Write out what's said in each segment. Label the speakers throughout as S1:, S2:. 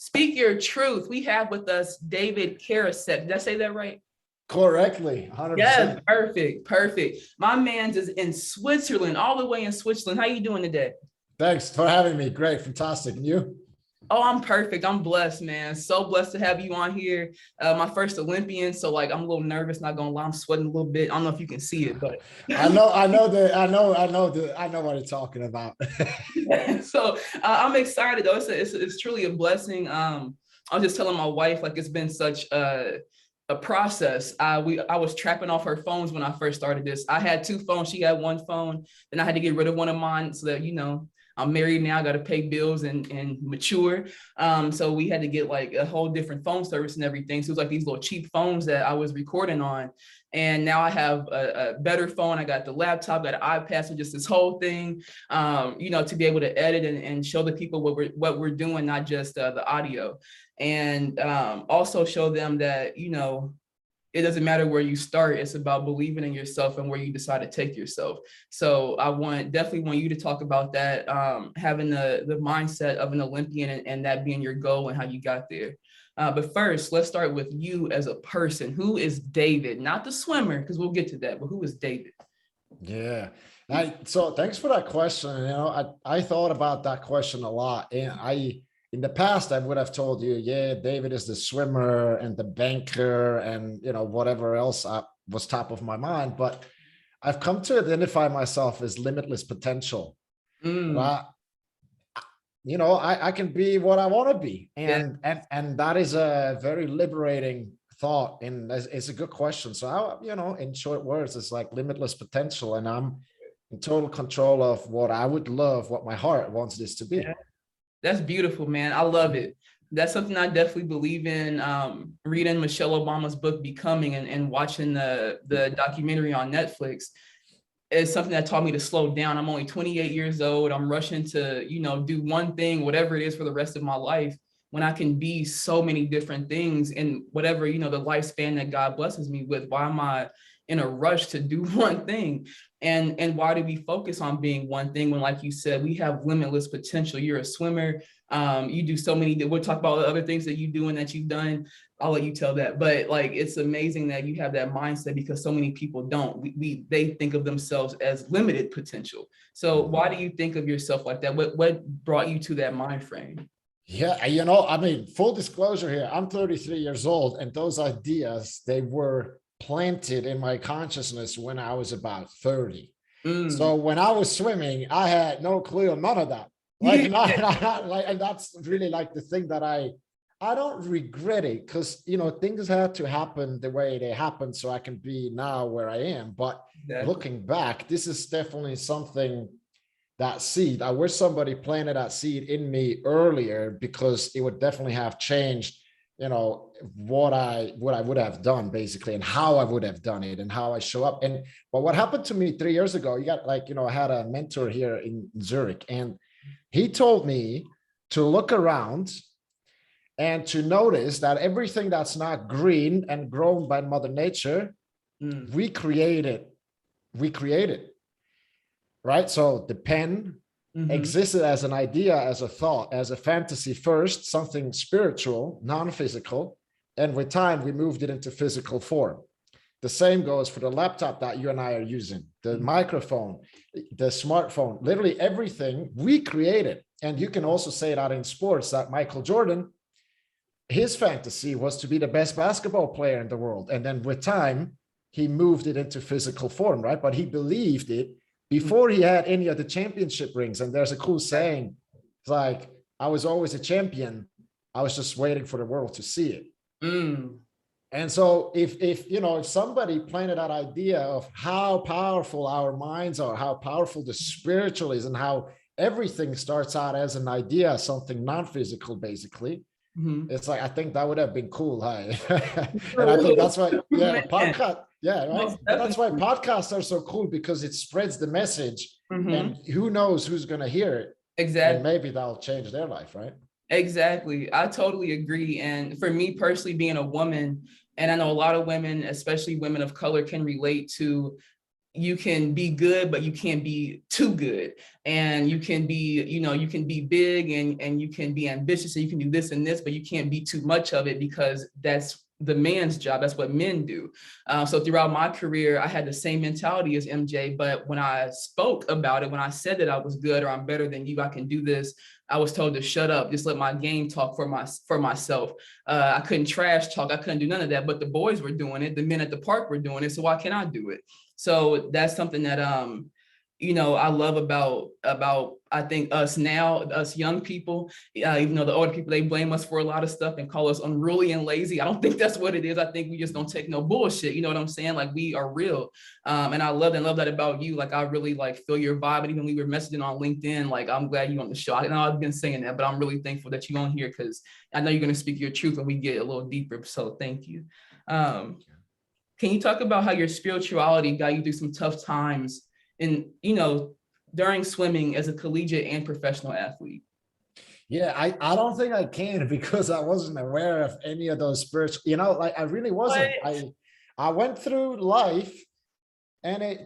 S1: Speak your truth. We have with us David Karasek. Did I say that right?
S2: Correctly, 100%.
S1: Yes, perfect, perfect. My man's is in Switzerland, all the way in Switzerland. How you doing today?
S2: Thanks for having me. Great, fantastic. And you?
S1: Oh, I'm perfect. I'm blessed, man. So blessed to have you on here. My first Olympian. So like, I'm a little nervous, not gonna lie. I'm sweating a little bit. I don't know if you can see it, but
S2: I know what you're talking about.
S1: so I'm excited though. It's truly a blessing. I was just telling my wife, like it's been such a process. I was trapping off her phones when I first started this. I had two phones. She had one phone. Then I had to get rid of one of mine so that, I'm married now, I got to pay bills and mature. So we had to get like a whole different phone service and everything. So it was like these little cheap phones that I was recording on. And now I have a better phone. I got the laptop, got an iPad, so just this whole thing, to be able to edit and show the people what we're doing, not just the audio. And also show them that, it doesn't matter where you start. It's about believing in yourself and where you decide to take yourself. So I definitely want you to talk about that, having the mindset of an Olympian and that being your goal and how you got there. But first, let's start with you as a person. Who is David? Not the swimmer, because we'll get to that, but who is David?
S2: Yeah. So thanks for that question. I thought about that question a lot. And in the past, I would have told you, yeah, David is the swimmer and the banker and, whatever else was top of my mind. But I've come to identify myself as limitless potential. I can be what I want to be. And that is a very liberating thought. And it's a good question. So, in short words, it's like limitless potential. And I'm in total control of what I would love, what my heart wants this to be.
S1: Yeah. That's beautiful, man. I love it. That's something I definitely believe in. Reading Michelle Obama's book, Becoming, and watching the documentary on Netflix is something that taught me to slow down. I'm only 28 years old. I'm rushing to, do one thing, whatever it is for the rest of my life, when I can be so many different things in whatever, the lifespan that God blesses me with. Why am I in a rush to do one thing? And why do we focus on being one thing when, like you said, we have limitless potential? You're a swimmer. You do so many, we'll talk about the other things that you do and that you've done. I'll let you tell that. But like, it's amazing that you have that mindset, because so many people don't. They think of themselves as limited potential. So why do you think of yourself like that? What brought you to that mind frame?
S2: Yeah, full disclosure here, I'm 33 years old, and those ideas, they were planted in my consciousness when I was about 30. So when I was swimming, I had no clue, none of that. And that's really like the thing that I don't regret it, because things had to happen the way they happened so I can be now where I am. But looking back, this is definitely something, that seed, I wish somebody planted that seed in me earlier, because it would definitely have changed what I would have done, basically, and how I would have done it and how I show up. But what happened to me 3 years ago, I had a mentor here in Zurich, and he told me to look around and to notice that everything that's not green and grown by Mother Nature, we created, right? So the pen existed as an idea, as a thought, as a fantasy first, something spiritual, non-physical. And with time, we moved it into physical form. The same goes for the laptop that you and I are using, the microphone, the smartphone, literally everything we created. And you can also say that in sports, that Michael Jordan, his fantasy was to be the best basketball player in the world. And then with time, he moved it into physical form, right? But he believed it before he had any of the championship rings. And there's a cool saying, it's like, I was always a champion. I was just waiting for the world to see it. And so if somebody planted that idea of how powerful our minds are, how powerful the spiritual is, and how everything starts out as an idea, something non-physical, basically, it's like, I think that would have been cool. Hey? And I think that's why, podcast. Yeah, right. That's why podcasts are so cool, because it spreads the message, and who knows who's going to hear it.
S1: Exactly.
S2: And maybe that'll change their life, right?
S1: Exactly. I totally agree. And for me personally, being a woman, and I know a lot of women, especially women of color, can relate to you can be good, but you can't be too good. And you can be, you can be big and you can be ambitious and you can do this and this, but you can't be too much of it because that's the man's job. That's what men do. So throughout my career, I had the same mentality as MJ, but when I spoke about it, when I said that I was good or I'm better than you, I can do this, I was told to shut up, just let my game talk for myself. I couldn't trash talk. I couldn't do none of that, but the boys were doing it. The men at the park were doing it. So why can't I do it? So that's something that I love about I think us now, us young people, even though the older people, they blame us for a lot of stuff and call us unruly and lazy. I don't think that's what it is. I think we just don't take no bullshit. You know what I'm saying? Like, we are real. And I love that about you. Like, I really like feel your vibe. And even we were messaging on LinkedIn, like, I'm glad you're on the show. I know I've been saying that, but I'm really thankful that you're on here because I know you're going to speak your truth and we get a little deeper. So thank you. Can you talk about how your spirituality got you through some tough times in, during swimming as a collegiate and professional athlete?
S2: Yeah, I don't think I can because I wasn't aware of any of those spiritual, like I really wasn't. I went through life and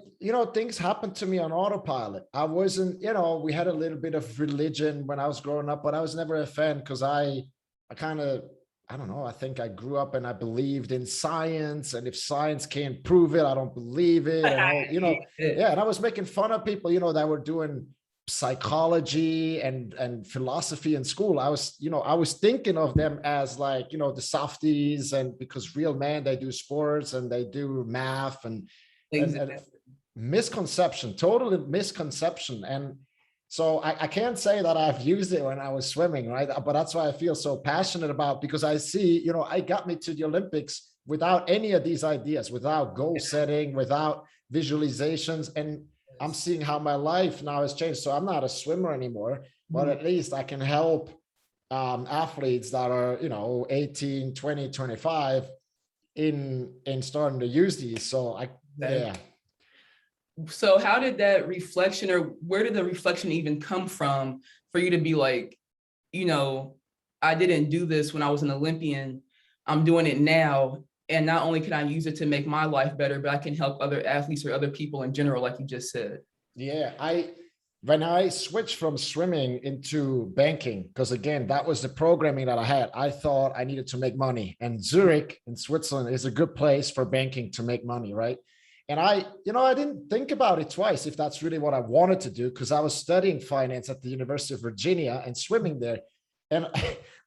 S2: things happened to me on autopilot. I wasn't, we had a little bit of religion when I was growing up, but I was never a fan because I kind of, I don't know, I think I grew up and I believed in science, and if science can't prove it, I don't believe it. And all, yeah. And I was making fun of people, that were doing psychology and philosophy in school. I was thinking of them as like, the softies, and because real men, they do sports and they do math and misconception, total misconception. And so I can't say that I've used it when I was swimming, right? But that's why I feel so passionate about, because I see, I got me to the Olympics without any of these ideas, without goal setting, without visualizations. And I'm seeing how my life now has changed. So I'm not a swimmer anymore, but at least I can help athletes that are, 18, 20, 25 in starting to use these. So yeah.
S1: So how did that reflection, or where did the reflection even come from for you to be like, I didn't do this when I was an Olympian, I'm doing it now. And not only can I use it to make my life better, but I can help other athletes or other people in general, like you just said.
S2: Yeah, when I switched from swimming into banking, because again, that was the programming that I had, I thought I needed to make money. And Zurich in Switzerland is a good place for banking to make money, right? And I didn't think about it twice if that's really what I wanted to do, because I was studying finance at the University of Virginia and swimming there. And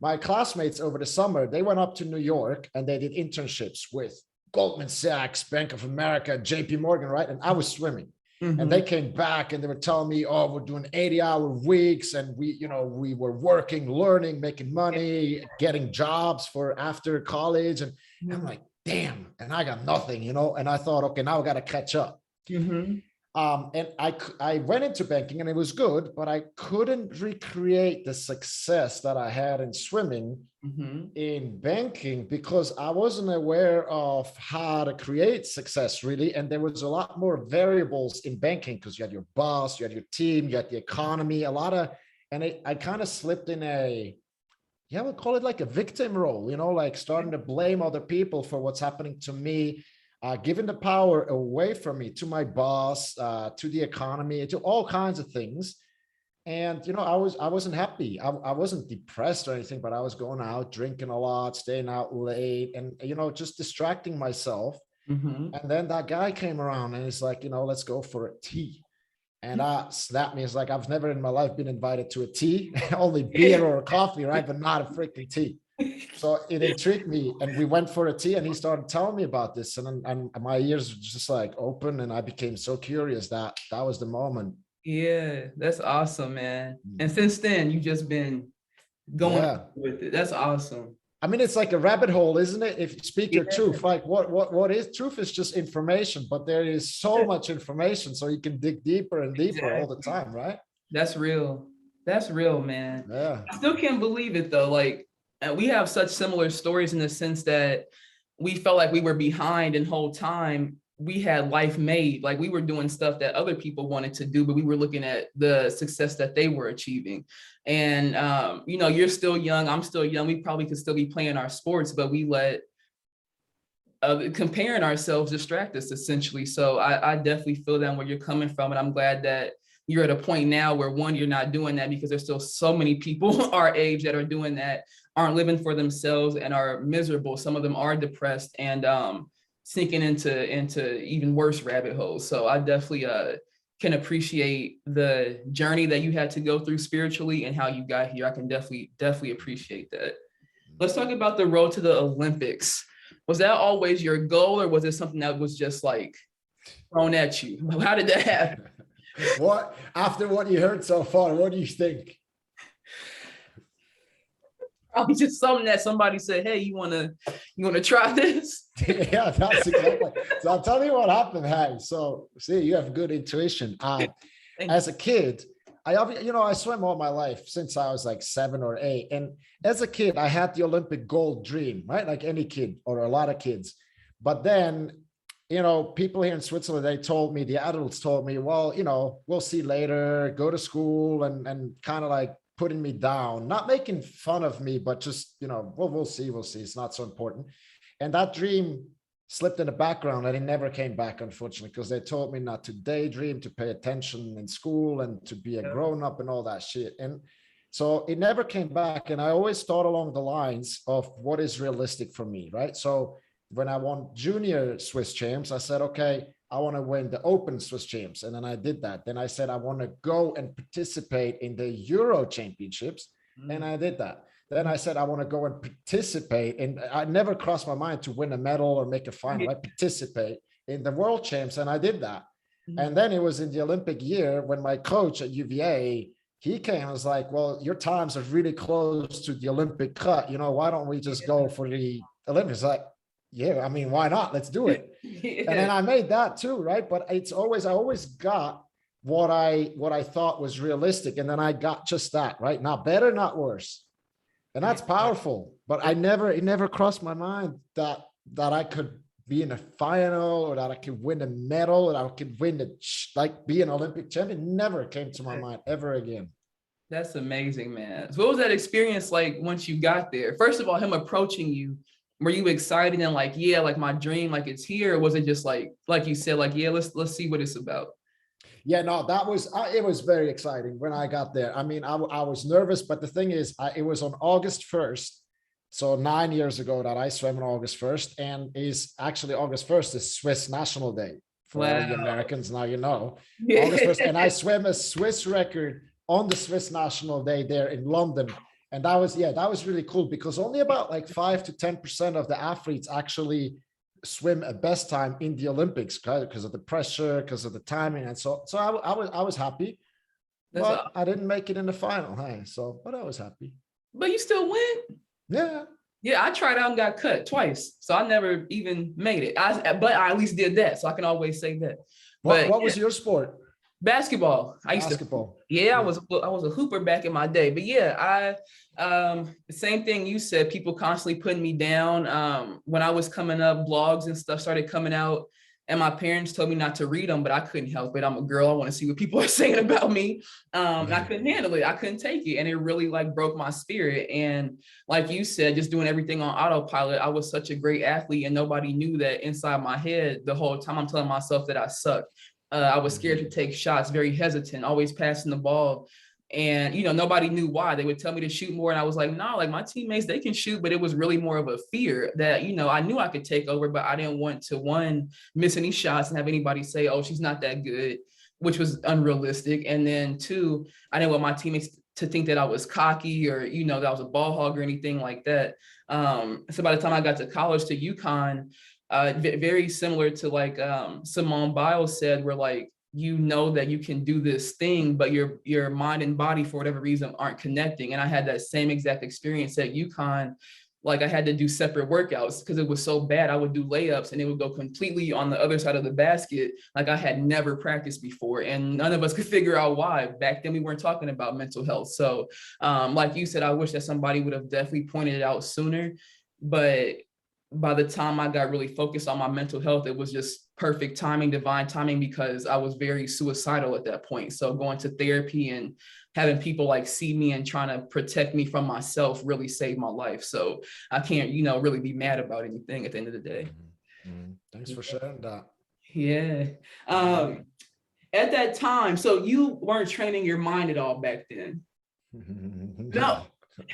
S2: my classmates over the summer, they went up to New York and they did internships with Goldman Sachs, Bank of America, JP Morgan, right? And I was swimming. And they came back and they were telling me, oh, we're doing 80-hour weeks. And we were working, learning, making money, getting jobs for after college. And I'm like, damn, and I got nothing, and I thought, okay, now I got to catch up. And I went into banking and it was good, but I couldn't recreate the success that I had in swimming in banking because I wasn't aware of how to create success really. And there was a lot more variables in banking because you had your boss, you had your team, you had the economy, and I kind of slipped in we'll call it like a victim role, like starting to blame other people for what's happening to me, giving the power away from me to my boss, to the economy, to all kinds of things. And, I wasn't happy. I wasn't depressed or anything, but I was going out, drinking a lot, staying out late and, just distracting myself. And then that guy came around and he's like, let's go for a tea. And that means like I've never in my life been invited to a tea, only beer or coffee, right? But not a freaking tea. So it intrigued me. And we went for a tea and he started telling me about this. And my ears were just like open and I became so curious that was the moment.
S1: Yeah, that's awesome, man. And since then, you've just been going with it. That's awesome.
S2: I mean, it's like a rabbit hole, isn't it? If you speak your truth, like what is truth is just information, but there is so much information, so you can dig deeper and deeper all the time, right?
S1: That's real. That's real, man.
S2: Yeah.
S1: I still can't believe it though. Like, we have such similar stories in the sense that we felt like we were behind and whole time we had life made. Like we were doing stuff that other people wanted to do, but we were looking at the success that they were achieving. And, you're still young, I'm still young. We probably could still be playing our sports, but we let comparing ourselves distract us essentially. So I definitely feel that where you're coming from, and I'm glad that you're at a point now where one, you're not doing that, because there's still so many people our age that are doing that, aren't living for themselves and are miserable. Some of them are depressed and sinking into even worse rabbit holes. So I definitely can appreciate the journey that you had to go through spiritually and how you got here. I can definitely appreciate that. Let's talk about the road to the Olympics. Was that always your goal, or was it something that was just like thrown at you? How did that happen?
S2: What, after what you heard so far, what do you think?
S1: Probably just something that somebody said, hey, you wanna try this?
S2: Yeah, that's exactly. So I'll tell you what happened. Hey, so see, you have good intuition. As a kid, I swam all my life since I was like 7 or 8. And as a kid, I had the Olympic gold dream, right? Like any kid or a lot of kids. But then, people here in Switzerland, the adults told me, well, we'll see later, go to school, and kind of like putting me down, not making fun of me, but just, well, we'll see. It's not so important. And that dream slipped in the background, and it never came back, unfortunately, because they told me not to daydream, to pay attention in school, and to be a grown-up and all that shit. And so it never came back. And I always thought along the lines of what is realistic for me, right? So when I won junior Swiss champs, I said, okay, I want to win the Open Swiss champs. And then I did that. Then I said, I want to go and participate in the Euro championships. And I did that. Then I said, I want to go and participate. And I never crossed my mind to win a medal or make a final. I participate in the world champs. And I did that. And then it was in the Olympic year when my coach at UVA, he came and was like, well, your times are really close to the Olympic cut. Why don't we just go for the Olympics? Like, yeah, I mean, why not? Let's do it. And then I made that too, right? But I always got what I thought was realistic. And then I got just that, right? Not better, not worse. And that's powerful. But it never crossed my mind that I could be in a final, or that I could win a medal, or that I could be an Olympic champion. It never came to my mind ever again.
S1: That's amazing, man. So what was that experience like once you got there? First of all, him approaching you, were you excited and like, yeah, like my dream, like it's here? Or was it just like you said, like, yeah, let's see what it's about?
S2: Yeah, no, it was very exciting when I got there. I mean, I was nervous, but the thing is, it was on August 1st. So 9 years ago that I swam on August 1st, and is actually August 1st is Swiss National Day for all you Americans. Now, August 1st. And I swam a Swiss record on the Swiss National Day there in London. And that was really cool, because only about like 5 to 10% of the athletes actually swim a best time in the Olympics, because of the pressure, because of the timing. And so I was happy, but I didn't make it in the final. Hey, but I was happy.
S1: But you still went?
S2: Yeah.
S1: Yeah, I tried out and got cut twice. So I never even made it. But I at least did that. So I can always say that.
S2: What was your sport?
S1: Basketball. I used
S2: Basketball.
S1: I was a hooper back in my day. But yeah, the same thing you said, people constantly putting me down. When I was coming up, blogs and stuff started coming out, and my parents told me not to read them, but I couldn't help it. I'm a girl. I want to see what people are saying about me. And I couldn't handle it. I couldn't take it. And it really like broke my spirit. And like you said, just doing everything on autopilot. I was such a great athlete, and nobody knew that inside my head the whole time I'm telling myself that I sucked. I was scared to take shots, very hesitant, always passing the ball. And, nobody knew why. They would tell me to shoot more. And I was like, no, like my teammates, they can shoot. But it was really more of a fear that, I knew I could take over, but I didn't want to, one, miss any shots and have anybody say, oh, she's not that good, which was unrealistic. And then two, I didn't want my teammates to think that I was cocky or, that I was a ball hog or anything like that. So by the time I got to college, to UConn, very similar to like Simone Biles said, where like, that you can do this thing, but your mind and body, for whatever reason, aren't connecting. And I had that same exact experience at UConn. Like I had to do separate workouts because it was so bad. I would do layups and it would go completely on the other side of the basket. Like I had never practiced before, and none of us could figure out why. Back then we weren't talking about mental health. So like you said, I wish that somebody would have definitely pointed it out sooner. But by the time I got really focused on my mental health, it was just perfect timing, divine timing, because I was very suicidal at that point. So going to therapy and having people like see me and trying to protect me from myself really saved my life. So I can't, really be mad about anything at the end of the day.
S2: Thanks for sharing that.
S1: Yeah. Um, at that time, so you weren't training your mind at all back then. No.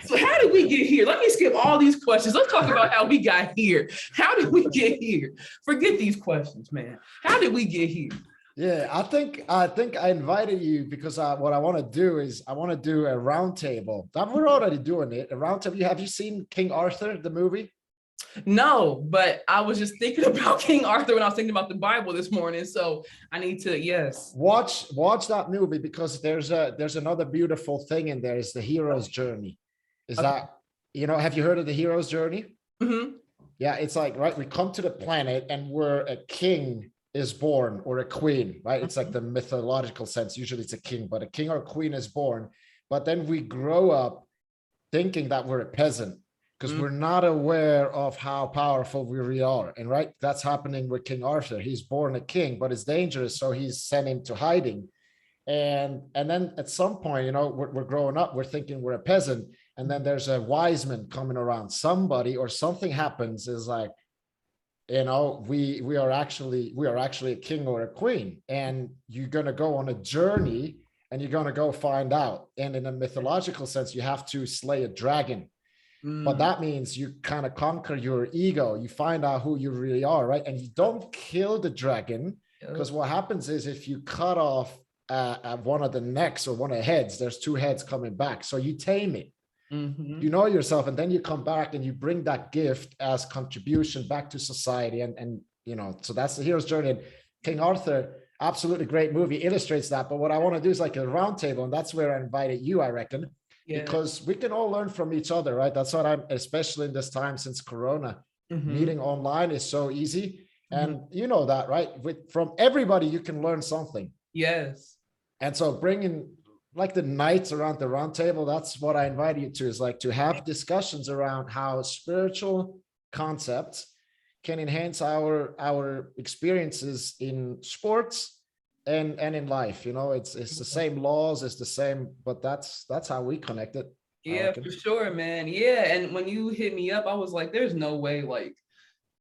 S1: So how did we get here? Let me skip all these questions. Let's talk about how we got here. How did we get here? Forget these questions, man. How did we get here?
S2: Yeah, I invited you because what I want to do is I want to do a roundtable. We're already doing it. A roundtable. Have you seen King Arthur, the movie?
S1: No, but I was just thinking about King Arthur when I was thinking about the Bible this morning. So I need to, yes.
S2: Watch that movie because there's another beautiful thing in there. Is the hero's journey. Is
S1: Okay.
S2: that, have you heard of the hero's journey?
S1: Mm-hmm.
S2: Yeah, it's like, right, we come to the planet and we're a king is born or a queen, right? It's like the mythological sense. Usually it's a king, but a king or queen is born. But then we grow up thinking that we're a peasant because we're not aware of how powerful we really are. And right, that's happening with King Arthur. He's born a king, but it's dangerous. So he's sent into hiding. And then at some point, we're growing up, we're thinking we're a peasant. And then there's a wise man coming around, somebody or something happens is like, we are actually a king or a queen, and you're going to go on a journey and you're going to go find out. And in a mythological sense, you have to slay a dragon. But that means you kind of conquer your ego. You find out who you really are, right? And you don't kill the dragon, because what happens is if you cut off one of the necks or one of the heads, there's two heads coming back. So you tame it. You know yourself, and then you come back and you bring that gift as contribution back to society. And so that's the hero's journey. And King Arthur, absolutely great movie, illustrates that. But what I want to do is like a roundtable, and that's where I invited you, I reckon. Yeah. Because we can all learn from each other, right? That's what I'm, especially in this time since Corona, meeting online is so easy. And you know that, right? From everybody, you can learn something.
S1: Yes.
S2: And so bringing like the nights around the round table, that's what I invite you to, is like to have discussions around how spiritual concepts can enhance our experiences in sports and in life. It's the same laws, it's the same, but that's how we connect it.
S1: Yeah, for sure, man. Yeah. And when you hit me up, I was like, there's no way like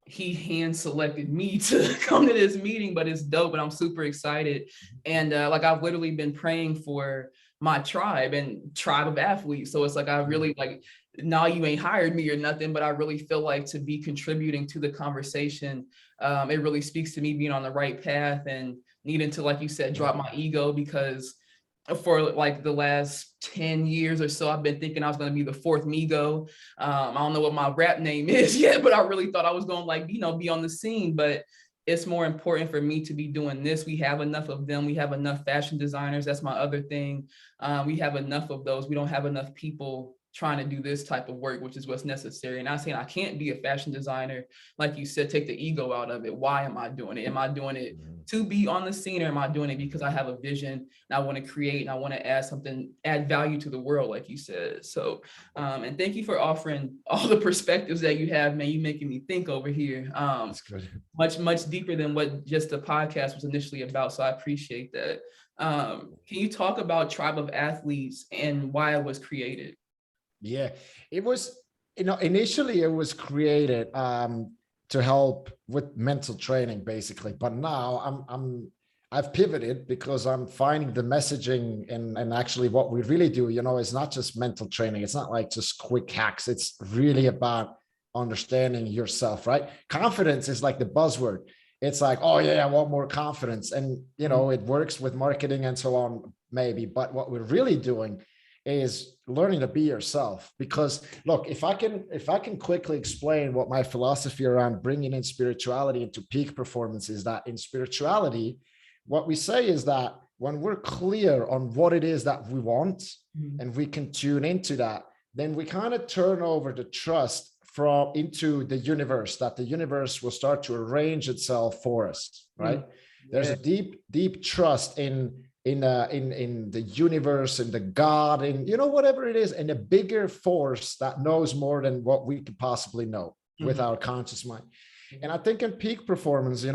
S1: he hand selected me to come to this meeting, but it's dope and I'm super excited. And like I've literally been praying for my tribe of athletes. So it's like I really like, now you ain't hired me or nothing, but I really feel like to be contributing to the conversation, it really speaks to me being on the right path and needing to, like you said, drop my ego, because for like the last 10 years or so, I've been thinking I was going to be the fourth Migo. I don't know what my rap name is yet, but I really thought I was going to like, be on the scene. But it's more important for me to be doing this. We have enough of them. We have enough fashion designers. That's my other thing. We have enough of those. We don't have enough people trying to do this type of work, which is what's necessary. And not saying I can't be a fashion designer. Like you said, take the ego out of it. Why am I doing it? Am I doing it to be on the scene, or am I doing it because I have a vision and I want to create and I want to add value to the world, like you said? So, and thank you for offering all the perspectives that you have, man. You making me think over here. Much, much deeper than what just the podcast was initially about. So I appreciate that. Can you talk about Tribe of Athletes and why it was created?
S2: Yeah, it was, initially it was created to help with mental training, basically. But now I've pivoted because I'm finding the messaging and actually what we really do, is not just mental training. It's not like just quick hacks. It's really about understanding yourself, right? Confidence is like the buzzword. It's like, oh yeah, I want more confidence. And, it works with marketing and so on, maybe. But what we're really doing is learning to be yourself. Because look, if I can quickly explain what my philosophy around bringing in spirituality into peak performance is, that in spirituality, what we say is that when we're clear on what it is that we want and we can tune into that, then we kind of turn over the trust into the universe, that the universe will start to arrange itself for us, right? There's a deep trust in the universe, in the God, in whatever it is, and a bigger force that knows more than what we could possibly know with our conscious mind. And I think in peak performance,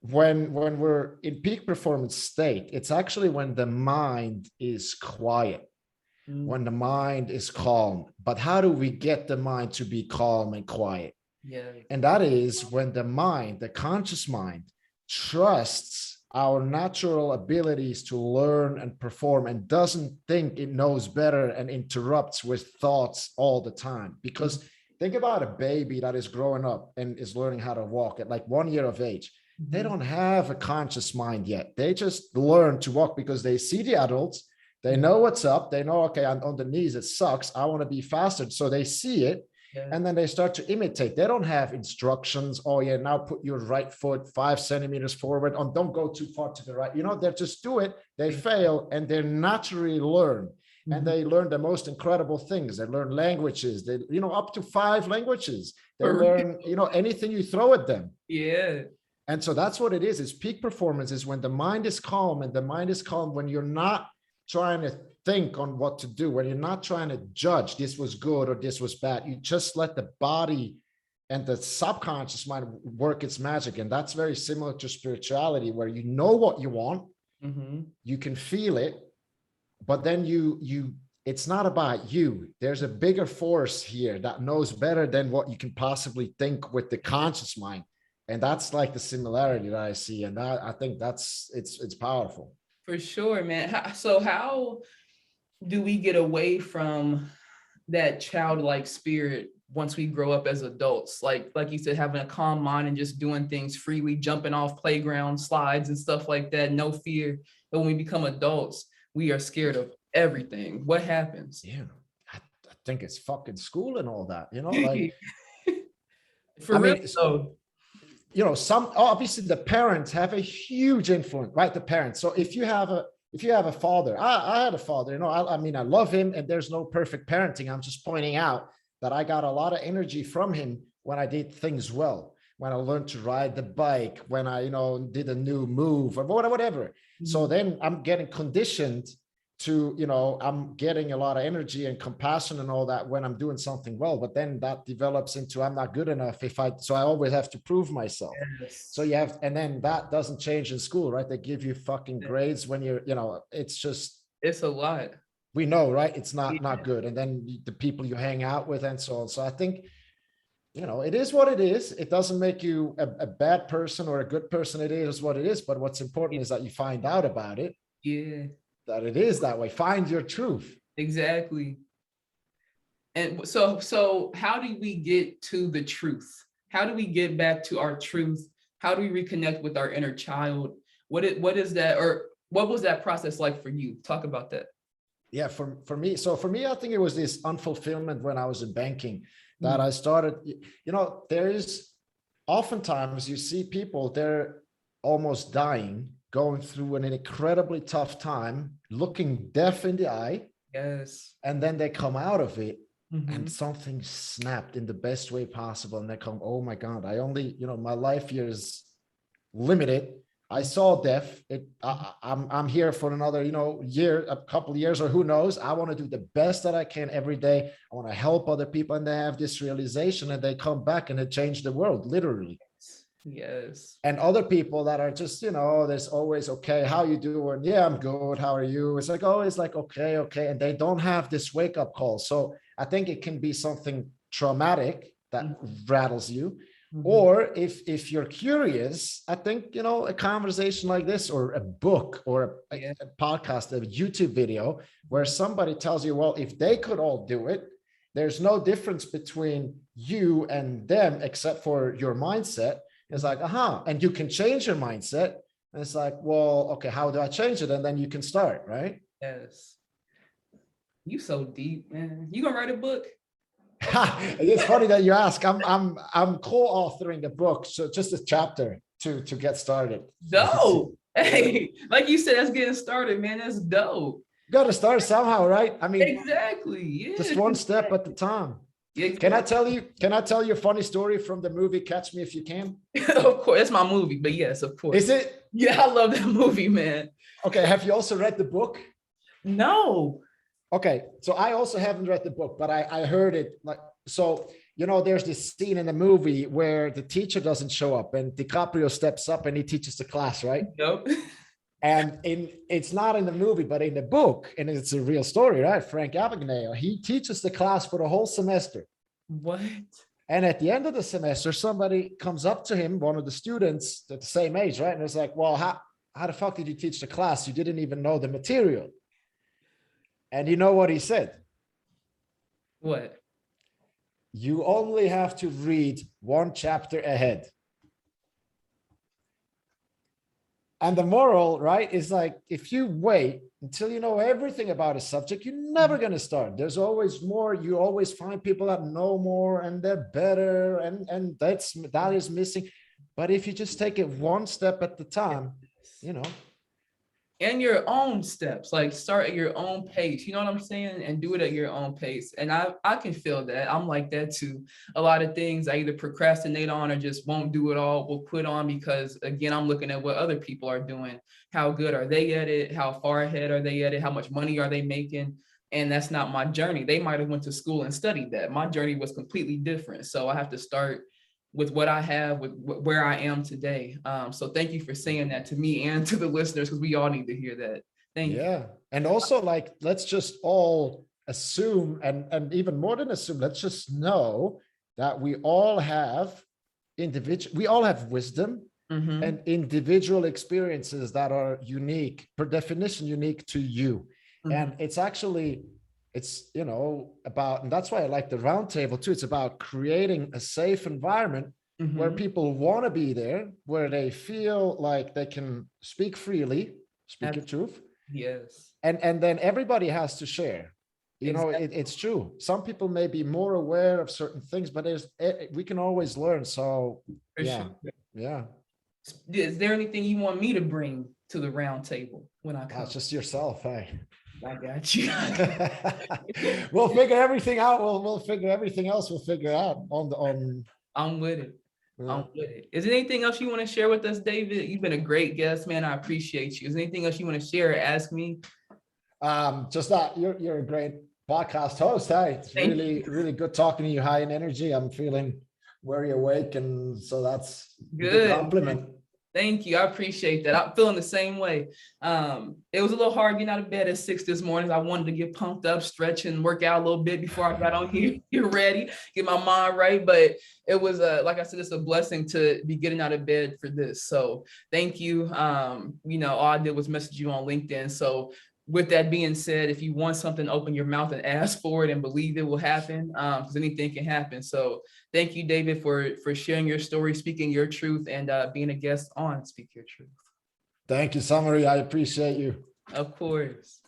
S2: when we're in peak performance state, it's actually when the mind is quiet, when the mind is calm. But how do we get the mind to be calm and quiet?
S1: Yeah.
S2: And that is when the mind, the conscious mind, trusts our natural abilities to learn and perform and doesn't think it knows better and interrupts with thoughts all the time. Because think about a baby that is growing up and is learning how to walk at like 1 year of age. They don't have a conscious mind yet. They just learn to walk because they see the adults. They know what's up. They know, okay, on the knees, it sucks. I want to be faster. So they see it.
S1: Yeah.
S2: And then they start to imitate. They don't have instructions. Oh yeah, now put your right foot 5 centimeters forward. And don't go too far to the right. You know, they just do it. They fail and they naturally learn. And they learn the most incredible things. They learn languages. They, you know, up to 5 languages. They learn, you know, anything you throw at them.
S1: Yeah.
S2: And so that's what it is. It's peak performance is when the mind is calm, and the mind is calm when you're not trying to think on what to do, when you're not trying to judge this was good or this was bad. You just let the body and the subconscious mind work its magic. And that's very similar to spirituality, where you know what you want, you can feel it, but then it's not about you. There's a bigger force here that knows better than what you can possibly think with the conscious mind. And that's like the similarity that I see. And that, I think it's powerful.
S1: For sure, man. So how do we get away from that childlike spirit once we grow up as adults? Like you said, having a calm mind and just doing things freely, jumping off playground slides and stuff like that, no fear. But when we become adults, we are scared of everything. What happens?
S2: Yeah, I think it's fucking school and all that, you know, like,
S1: For real, so
S2: you know, obviously the parents have a huge influence, right? The parents. So if you have a father, I had a father, you know, I mean, I love him and there's no perfect parenting. I'm just pointing out that I got a lot of energy from him when I did things well, when I learned to ride the bike, when I, you know, did a new move or whatever. So then I'm getting conditioned to, you know, I'm getting a lot of energy and compassion and all that when I'm doing something well, but then that develops into I'm not good enough so I always have to prove myself.
S1: yes.
S2: So you have, and then that doesn't change in school, right? They give you fucking grades when you're, you know, it's
S1: a lot.
S2: We know, right? It's not good. And then the people you hang out with and so on. So I think, you know, it is what it is. It doesn't make you a bad person or a good person. It is what it is. But what's important is that you find out about it.
S1: Yeah.
S2: That it is that way. Find your truth.
S1: Exactly. And so how do we get to the truth? How do we get back to our truth? How do we reconnect with our inner child? What is that, or what was that process like for you? Talk about that.
S2: Yeah, for me. So for me, I think it was this unfulfillment when I was in banking that I started, you know, there is oftentimes you see people, they're almost dying, going through an incredibly tough time, looking death in the eye.
S1: Yes.
S2: And then they come out of it and something snapped in the best way possible. And they come, oh my God, I only, you know, my life here is limited. I saw death. I'm here for another, you know, year, a couple of years, or who knows. I want to do the best that I can every day. I want to help other people. And they have this realization and they come back and it changed the world, literally.
S1: Yes.
S2: And other people that are just, you know, there's always, okay, how you doing? Yeah, I'm good. How are you? It's like, always like, okay. And they don't have this wake up call. So I think it can be something traumatic that rattles you. Or if you're curious, I think, you know, a conversation like this, or a book, or a podcast, a YouTube video where somebody tells you, well, if they could all do it, there's no difference between you and them except for your mindset. It's like, and you can change your mindset. And it's like, well, okay, how do I change it? And then you can start, right?
S1: Yes. You so deep, man. You gonna write a book?
S2: It's funny that you ask. I'm co-authoring a book, so just a chapter to get started.
S1: Dope. Hey, like you said, that's getting started, man. That's dope.
S2: Got to start somehow, right? I mean,
S1: exactly. Yeah.
S2: Just one step at a time. Exactly. Can I tell you a funny story from the movie Catch Me If You Can?
S1: Of course, it's my movie, but yes, of course.
S2: Is it?
S1: Yeah, I love that movie, man.
S2: Okay, have you also read the book?
S1: No.
S2: Okay, so I also haven't read the book, but I heard it. Like, so, you know, there's this scene in the movie where the teacher doesn't show up and DiCaprio steps up and he teaches the class, right?
S1: Nope.
S2: And it's not in the movie, but in the book, and it's a real story, right? Frank Abagnale, he teaches the class for the whole semester.
S1: What?
S2: And at the end of the semester, somebody comes up to him, one of the students at the same age, right? And it's like, well, how the fuck did you teach the class? You didn't even know the material. And you know what he said?
S1: What?
S2: You only have to read one chapter ahead. And the moral, right, is like, if you wait until you know everything about a subject, you're never going to start. There's always more. You always find people that know more and they're better. And that is missing. But if you just take it one step at the time, you know.
S1: And your own steps, like start at your own pace, you know what I'm saying? And do it at your own pace. And I can feel that. I'm like that too. A lot of things I either procrastinate on or just won't do it all, will quit on, because again, I'm looking at what other people are doing. How good are they at it? How far ahead are they at it? How much money are they making? And that's not my journey. They might have went to school and studied that. My journey was completely different. So I have to start with what I have, with where I am today. So thank you for saying that to me and to the listeners, because we all need to hear that. Thank you.
S2: Yeah. And also, like, let's just all assume, and even more than assume, let's just know that we all have wisdom and individual experiences that are unique, per definition, unique to you. And it's you know, about, and that's why I like the roundtable too. It's about creating a safe environment where people want to be there, where they feel like they can speak freely, speak your truth.
S1: Yes.
S2: And then everybody has to share. You know, it's true. Some people may be more aware of certain things, but we can always learn. So yeah.
S1: Is there anything you want me to bring to the roundtable when I come?
S2: It's just yourself, hey.
S1: I got you.
S2: We'll figure everything out. We'll figure everything else. We'll figure out on.
S1: I'm with it. I'm with it. Is there anything else you want to share with us, David? You've been a great guest, man. I appreciate you. Is there anything else you want to share or ask me?
S2: Just that you're a great podcast host. Hey, it's really good talking to you. High in energy. I'm feeling very awake, and so that's
S1: good.
S2: A compliment.
S1: Thank you. I appreciate that. I'm feeling the same way. It was a little hard getting out of bed at 6 this morning. I wanted to get pumped up, stretch, and work out a little bit before I got on here. You're ready, get my mind right. But it was, like I said, it's a blessing to be getting out of bed for this. So thank you. You know, all I did was message you on LinkedIn. So with that being said, if you want something, open your mouth and ask for it and believe it will happen, because anything can happen. So thank you, David, for sharing your story, speaking your truth, and being a guest on Speak Your Truth.
S2: Thank you, Summary. I appreciate you.
S1: Of course.